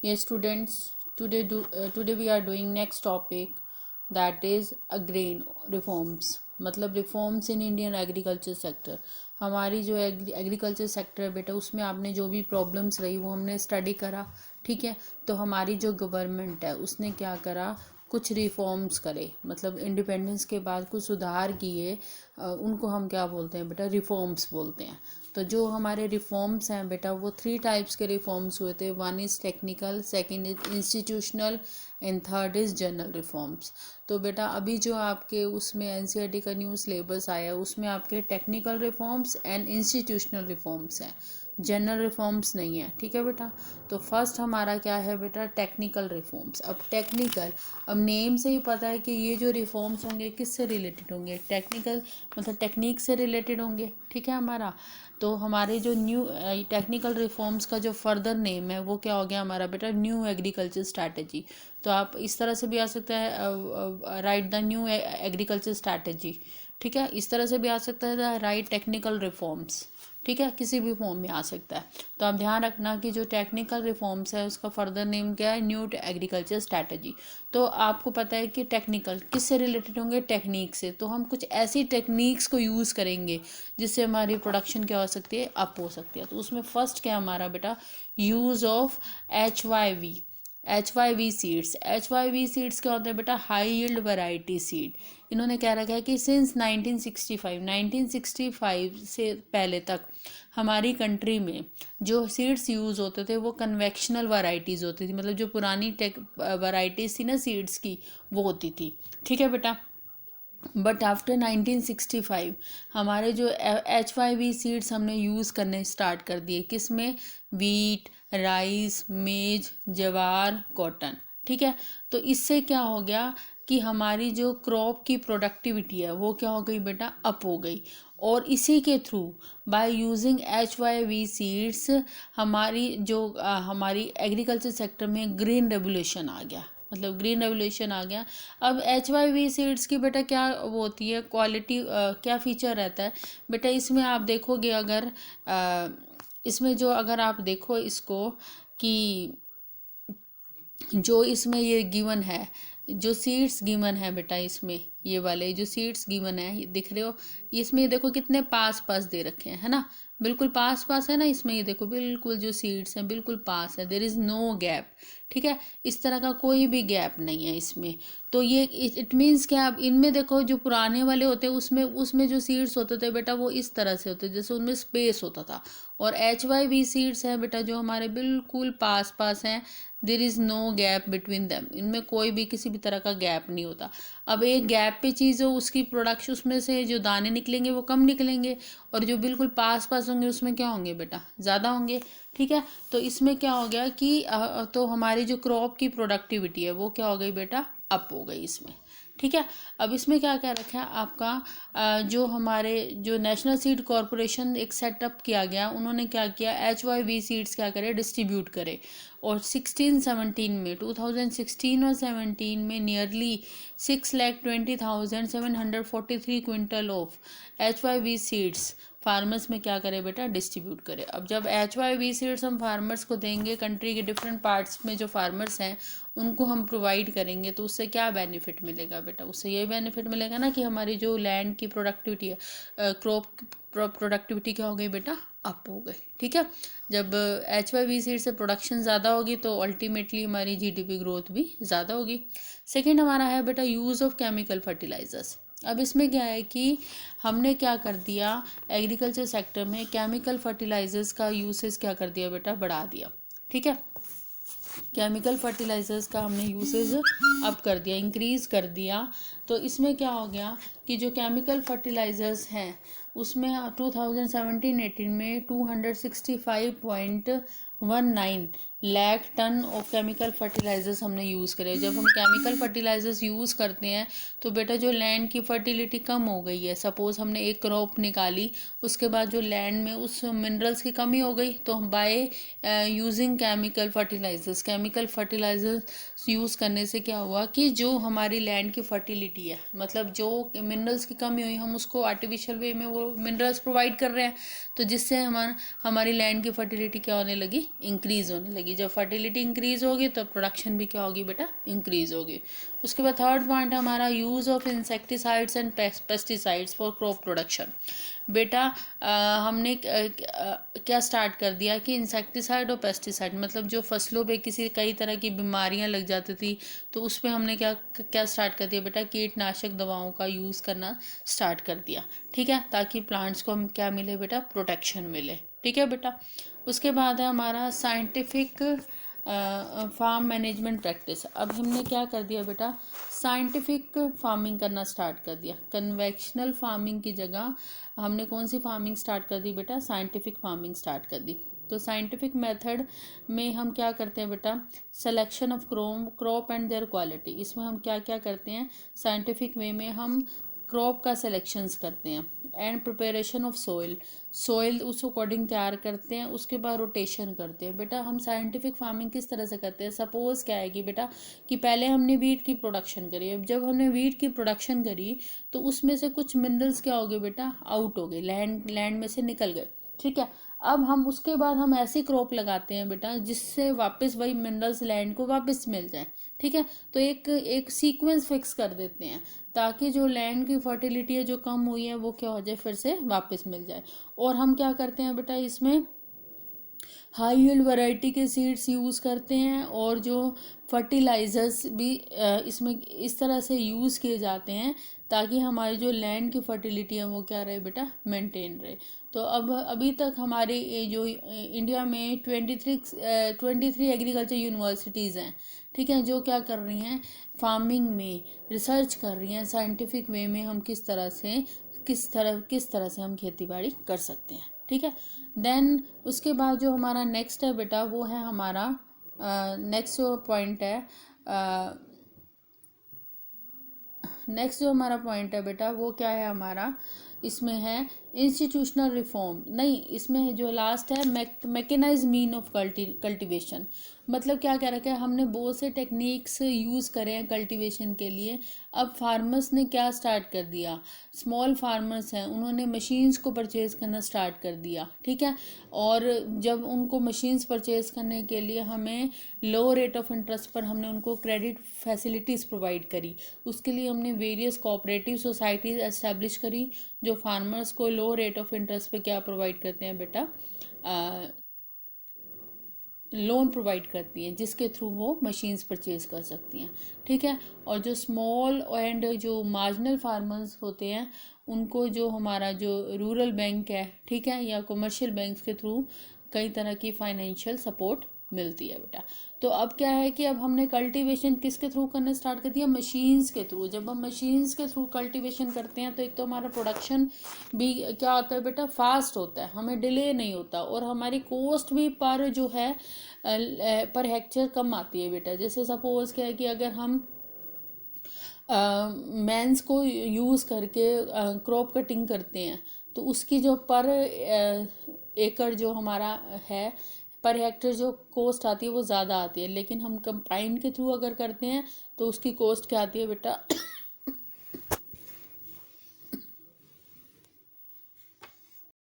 Yes, students, today we are doing next topic, that is grain reforms. मतलब reforms in Indian agriculture sector. हमारी जो agriculture sector है बेटा, उसमें आपने जो भी प्रॉब्लम्स रही वो हमने स्टडी करा. ठीक है. तो हमारी जो गवर्नमेंट है उसने क्या करा, कुछ रिफॉर्म्स करे, मतलब इंडिपेंडेंस के बाद कुछ सुधार किए. उनको हम क्या बोलते हैं बेटा, रिफॉर्म्स बोलते हैं. तो जो हमारे रिफॉर्म्स हैं बेटा, वो 3 टाइप्स के रिफॉर्म्स हुए थे. One is technical, second is institutional and third is general reforms. तो बेटा अभी जो आपके उसमें एनसीईआरटी का न्यू सिलेबस आया है उसमें आपके technical reforms and institutional reforms हैं, जनरल रिफॉर्म्स नहीं है. ठीक है बेटा. तो फर्स्ट हमारा क्या है बेटा, टेक्निकल रिफॉर्म्स. अब टेक्निकल, अब नेम से ही पता है कि ये जो रिफॉर्म्स होंगे किससे रिलेटेड होंगे, टेक्निकल मतलब टेक्निक से रिलेटेड होंगे. ठीक है हमारा. तो हमारे जो न्यू टेक्निकल रिफॉर्म्स का जो फर्दर नेम है वो क्या हो गया हमारा बेटा, न्यू एग्रीकल्चर स्ट्रैटेजी. तो आप इस तरह से भी आ सकता है, right the new agriculture strategy. ठीक है. इस तरह से भी आ सकता है राइट टेक्निकल रिफॉर्म्स. ठीक है. किसी भी फॉर्म में आ सकता है. तो आप ध्यान रखना कि जो टेक्निकल रिफॉर्म्स है उसका फर्दर नेम क्या है, न्यू एग्रीकल्चर स्ट्रैटेजी. तो आपको पता है कि टेक्निकल किससे रिलेटेड होंगे, टेक्निक से. तो हम कुछ ऐसी टेक्निक्स को यूज़ करेंगे जिससे हमारी प्रोडक्शन क्या हो सकती है, अप हो सकती है. तो उसमें फर्स्ट क्या हमारा बेटा, use of HYV. HYV seeds. HYV seeds क्या होते हैं बेटा, हाई यील्ड वैरायटी सीड. इन्होंने क्या रखा है कि सिंस 1965 से पहले तक हमारी कंट्री में जो सीड्स यूज़ होते थे वो कन्वेक्शनल वैरायटीज़ होती थी, मतलब जो पुरानी वैरायटीज़ थी ना सीड्स की, वो होती थी. ठीक है बेटा. बट आफ्टर 1965 हमारे जो HYV सीड्स हमने यूज़ करने स्टार्ट कर दिए, किस में, वीट, राइस, मेज, ज्वार, कॉटन. ठीक है. तो इससे क्या हो गया कि हमारी जो क्रॉप की प्रोडक्टिविटी है वो क्या हो गई बेटा, अप हो गई. और इसी के through by using HYV seeds हमारी एग्रीकल्चर सेक्टर में ग्रीन रेवोल्यूशन आ गया, मतलब ग्रीन रेवोल्यूशन आ गया. अब HYV सीड्स की बेटा क्या वो होती है क्वालिटी, क्या फीचर रहता है बेटा, इसमें आप देखोगे अगर इसमें जो अगर आप देखो इसको कि जो इसमें ये गिवन है, जो सीड्स गिवन है बेटा, इसमें ये वाले जो सीड्स गिवन है ये दिख रहे हो, इसमें ये देखो कितने पास पास दे रखे हैं, है ना, बिल्कुल पास पास है ना. इसमें ये देखो बिल्कुल जो सीड्स हैं बिल्कुल पास है, देयर इज़ नो गैप. ठीक है. इस तरह का कोई भी गैप नहीं है इसमें. तो ये इट मीन्स क्या, अब इनमें देखो जो पुराने वाले होते हैं उसमें जो सीड्स होते थे बेटा वो इस तरह से होते जैसे उनमें स्पेस होता था. और HYV सीड्स हैं बेटा जो हमारे बिल्कुल पास पास हैं, there is no gap between them. इनमें कोई भी किसी भी तरह का गैप नहीं होता. अब एक गैप पे चीज़ हो उसकी प्रोडक्शन, उसमें से जो दाने निकलेंगे वो कम निकलेंगे, और जो बिल्कुल पास पास होंगे उसमें क्या होंगे बेटा, ज़्यादा होंगे. ठीक है. तो इसमें क्या हो गया कि तो हमारी जो क्रॉप की प्रोडक्टिविटी है वो क्या हो गई बेटा, अप हो गई इसमें. ठीक है. अब इसमें क्या क्या रखा है आपका, जो हमारे जो नेशनल सीड कॉरपोरेशन एक सेटअप किया गया, उन्होंने क्या किया, HYV सीड्स क्या करे, डिस्ट्रीब्यूट करे. और 2016 और 17 में nearly 6,20,743 quintal of HYV seeds farmers में क्या करे बेटा, डिस्ट्रीब्यूट करे. अब जब HYV सीड्स हम फार्मर्स को देंगे, कंट्री के डिफरेंट पार्ट्स में जो फार्मर्स हैं उनको हम प्रोवाइड करेंगे, तो उससे क्या बेनिफिट मिलेगा बेटा, उससे ये बेनिफिट मिलेगा ना कि हमारी जो लैंड की प्रोडक्टिविटी है, क्रॉप प्रोडक्टिविटी क्या हो गई बेटा, अप हो गई. ठीक है. जब HYV सीड से प्रोडक्शन ज़्यादा होगी तो अल्टीमेटली हमारी GDP ग्रोथ भी ज़्यादा होगी. सेकेंड हमारा है बेटा यूज़ ऑफ केमिकल फर्टिलाइजर्स. अब इसमें क्या है कि हमने क्या कर दिया, एग्रीकल्चर सेक्टर में केमिकल फर्टिलाइजर्स का यूसेज क्या कर दिया बेटा, बढ़ा दिया. ठीक है. केमिकल फर्टिलाइजर्स का हमने यूसेज अप कर दिया, इंक्रीज़ कर दिया. तो इसमें क्या हो गया कि जो केमिकल फर्टिलाइजर्स हैं उसमें 2017-18 में 265.19 lakh ton of chemical fertilisers हमने यूज़ करे. जब हम केमिकल फर्टिलाइजर्स यूज़ करते हैं तो बेटा जो लैंड की फर्टिलिटी कम हो गई है, सपोज़ हमने एक क्रॉप निकाली, उसके बाद जो लैंड में उस मिनरल्स की कमी हो गई, तो हम by using chemical fertilisers use करने से क्या हुआ कि जो हमारी लैंड की फर्टिलिटी है, मतलब जो मिनरल्स की कमी हुई, हम उसको आर्टिफिशियल वे में वो मिनरल्स प्रोवाइड कर रहे हैं, तो जिससे हमारी लैंड की फर्टिलिटी क्या होने लगी, इंक्रीज़ होने लगी. जाएगी। जब फर्टिलिटी इंक्रीज होगी तो प्रोडक्शन भी क्या होगी बेटा, इंक्रीज होगी। उसके बाद थर्ड पॉइंट है हमारा use of insecticides and pesticides for crop production. बेटा हमने क्या स्टार्ट कर दिया कि इंसेक्टिसाइड और पेस्टिसाइड मतलब जो फसलों पे किसी कई तरह की बीमारियां लग जाती थी, तो उस पर हमने क्या क्या स्टार्ट कर दिया बेटा, कीटनाशक दवाओं का यूज़ करना स्टार्ट कर दिया। ठीक है, ताकि प्लांट्स को हम क्या मिले बेटा, प्रोटेक्शन मिले। ठीक है बेटा। उसके बाद है हमारा साइंटिफिक फार्म मैनेजमेंट प्रैक्टिस। अब हमने क्या कर दिया बेटा, साइंटिफिक फार्मिंग करना स्टार्ट कर दिया। कन्वेंशनल फार्मिंग की जगह हमने कौन सी फार्मिंग स्टार्ट कर दी बेटा, साइंटिफिक फार्मिंग स्टार्ट कर दी। तो साइंटिफिक मेथड में हम क्या करते हैं बेटा, selection of crop and there quality. इसमें हम क्या क्या करते हैं, साइंटिफिक वे में हम क्रॉप का सिलेक्शंस करते हैं एंड प्रिपरेशन ऑफ सोइल उस अकॉर्डिंग तैयार करते हैं। उसके बाद रोटेशन करते हैं। बेटा हम साइंटिफिक फार्मिंग किस तरह से करते हैं, सपोज क्या है कि बेटा कि पहले हमने वीट की प्रोडक्शन करी। अब जब हमने वीट की प्रोडक्शन करी तो उसमें से कुछ मिनरल्स क्या हो गए बेटा, आउट हो गए, लैंड में से निकल गए। ठीक है, अब हम उसके बाद हम ऐसी क्रॉप लगाते हैं बेटा जिससे वापस वही मिनरल्स लैंड को वापस मिल जाए। ठीक है, तो एक सीक्वेंस फिक्स कर देते हैं ताकि जो लैंड की फर्टिलिटी है जो कम हुई है वो क्या हो जाए, फिर से वापस मिल जाए। और हम क्या करते हैं बेटा, इसमें हाई यील्ड वैरायटी के सीड्स यूज़ करते हैं और जो फर्टिलाइजर्स भी इसमें इस तरह से यूज़ किए जाते हैं ताकि हमारी जो लैंड की फर्टिलिटी है वो क्या रहे बेटा, मेंटेन रहे। तो अब अभी तक हमारे जो इंडिया में 23 एग्रीकल्चर यूनिवर्सिटीज़ हैं। ठीक है, जो क्या कर रही हैं, फार्मिंग में रिसर्च कर रही हैं, साइंटिफिक वे में हम किस तरह से हम खेती बाड़ी कर सकते हैं। ठीक है, देन उसके बाद जो हमारा नेक्स्ट है बेटा वो है हमारा नेक्स्ट जो पॉइंट है नेक्स्ट जो हमारा पॉइंट है बेटा वो क्या है हमारा, इसमें है इंस्टीट्यूशनल रिफॉर्म। नहीं, इसमें जो लास्ट है मैकेनाइज मीन ऑफ कल्टीवेशन। मतलब क्या कह रखा है, हमने बहुत से टेक्निक्स यूज़ करे हैं कल्टीवेशन के लिए। अब फार्मर्स ने क्या स्टार्ट कर दिया, स्मॉल फार्मर्स हैं उन्होंने मशीन्स को परचेज़ करना स्टार्ट कर दिया। ठीक है, और जब उनको मशीन्स परचेज़ करने के लिए हमें लो रेट ऑफ इंटरेस्ट पर हमने उनको क्रेडिट फैसिलिटीज़ प्रोवाइड करी। उसके लिए हमने वेरियस कोऑपरेटिव सोसाइटीज़ एस्टेब्लिश करी जो फार्मर्स को लो रेट ऑफ इंटरेस्ट पे क्या प्रोवाइड करते हैं बेटा, लोन प्रोवाइड करती हैं जिसके थ्रू वो मशीन्स परचेज कर सकती हैं। ठीक है, और जो स्मॉल एंड जो मार्जिनल फार्मर्स होते हैं उनको जो हमारा जो रूरल बैंक है, ठीक है, या कमर्शियल बैंक्स के थ्रू कई तरह की फाइनेंशियल सपोर्ट मिलती है बेटा। तो अब क्या है कि अब हमने कल्टीवेशन किसके थ्रू करना स्टार्ट कर दिया, मशीन्स के थ्रू। जब हम मशीन्स के थ्रू कल्टीवेशन करते हैं तो एक तो हमारा प्रोडक्शन भी क्या होता है बेटा, फास्ट होता है, हमें डिले नहीं होता, और हमारी कॉस्ट भी पर जो है पर हेक्टेयर कम आती है बेटा। जैसे सपोज क्या है कि अगर हम मैंस को यूज़ करके क्रॉप कटिंग करते हैं तो उसकी जो पर एकड़ जो हमारा है, पर हेक्टेयर जो कॉस्ट आती है वो ज़्यादा आती है। लेकिन हम कंबाइन के थ्रू अगर करते हैं तो उसकी कॉस्ट क्या आती है बेटा